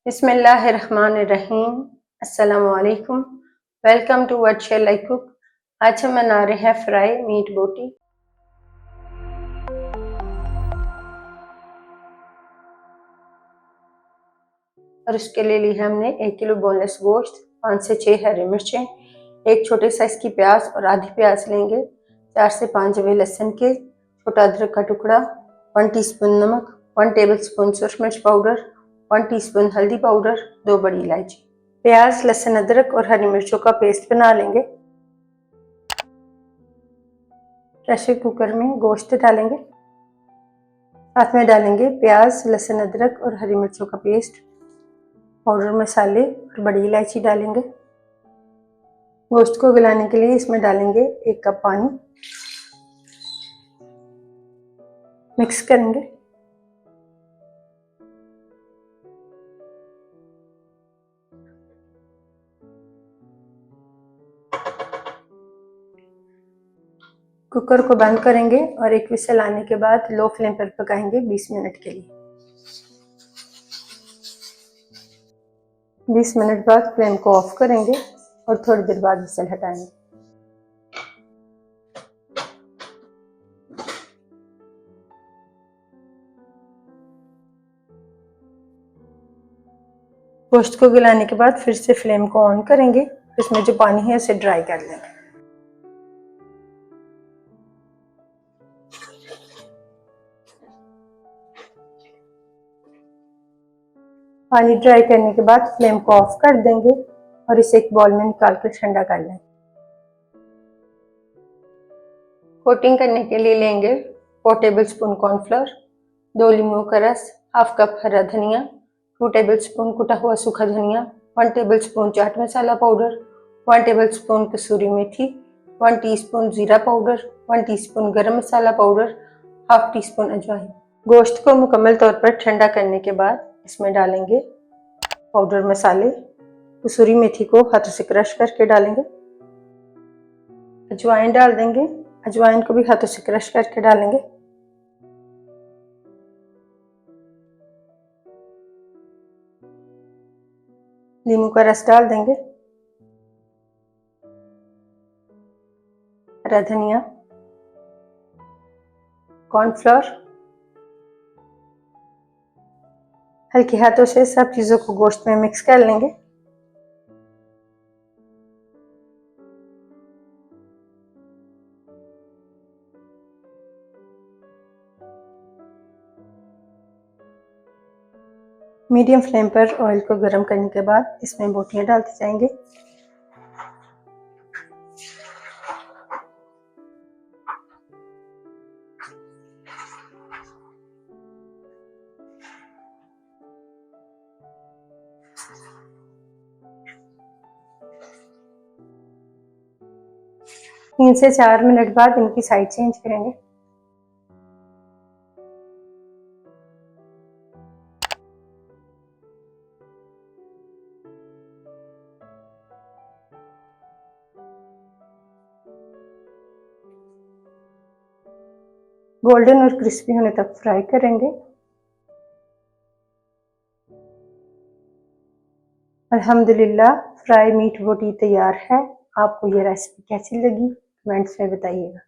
बिस्मिल्लाहिर्रहमानिर्रहीम। अस्सलामुअलैकुम। Welcome to what shall I cook. आज हम बना रहे हैं फ्राई मीट बोटी। और उसके लिए ली हमने 1 किलो बोनलेस गोश्त, 5 से 6 हरी मिर्चें, एक छोटे साइज की प्याज और आधी प्याज लेंगे, 4 से 5 जवे लहसुन के, छोटा अदरक का टुकड़ा, 1 टीस्पून नमक, 1 टेबलस्पून सुरख मिर्च पाउडर, 1 टीस्पून हल्दी पाउडर, 2 बड़ी इलायची। प्याज, लहसुन, अदरक और हरी मिर्चों का पेस्ट बना लेंगे। प्रेशर कुकर में गोश्त डालेंगे, साथ में डालेंगे प्याज, लहसुन, अदरक और हरी मिर्चों का पेस्ट, पाउडर मसाले और बड़ी इलायची डालेंगे। गोश्त को गलाने के लिए इसमें डालेंगे 1 कप पानी, मिक्स करेंगे। कुकर को बंद करेंगे और एक विसल आने के बाद लो फ्लेम पर पकाएंगे 20 मिनट के लिए। 20 मिनट बाद फ्लेम को ऑफ करेंगे और थोड़ी देर बाद विसल हटाएंगे। गोश्त को गलाने के बाद फिर से फ्लेम को ऑन करेंगे, इसमें जो पानी है उसे ड्राई कर लेंगे। पानी ड्राई करने के बाद फ्लेम को ऑफ कर देंगे और इसे एक बॉल में निकाल कर ठंडा कर लेंगे। कोटिंग करने के लिए लेंगे 4 टेबलस्पून कॉर्नफ्लोर, 2 लीमू का रस, हाफ कप हरा धनिया, 2 टेबलस्पून कुटा हुआ सूखा धनिया, 1 tablespoon chaat masala powder, 1 tablespoon कसूरी मेथी, 1 टीस्पून जीरा पाउडर, 1 टीस्पून गरम मसाला पाउडर, हाफ टीस्पून अजवाइन। गोश्त को मुकम्मल तौर पर ठंडा करने के बाद इसमें डालेंगे पाउडर मसाले, कसूरी मेथी को हाथों से क्रश करके डालेंगे, अजवाइन डाल देंगे, अजवाइन को भी हाथों से क्रश करके डालेंगे, नींबू का रस डाल देंगे, हरा धनिया, कॉर्नफ्लोर, हल्के हाथों से सब चीज़ों को गोश्त में मिक्स कर लेंगे। मीडियम फ्लेम पर ऑयल को गर्म करने के बाद इसमें बोटियां डालते जाएंगे। तीन से 4 मिनट बाद इनकी साइड चेंज करेंगे। गोल्डन और क्रिस्पी होने तक फ्राई करेंगे। अल्हम्दुलिल्लाह फ्राई मीट बोटी तैयार है। आपको ये रेसिपी कैसी लगी कमेंट्स में बताइएगा।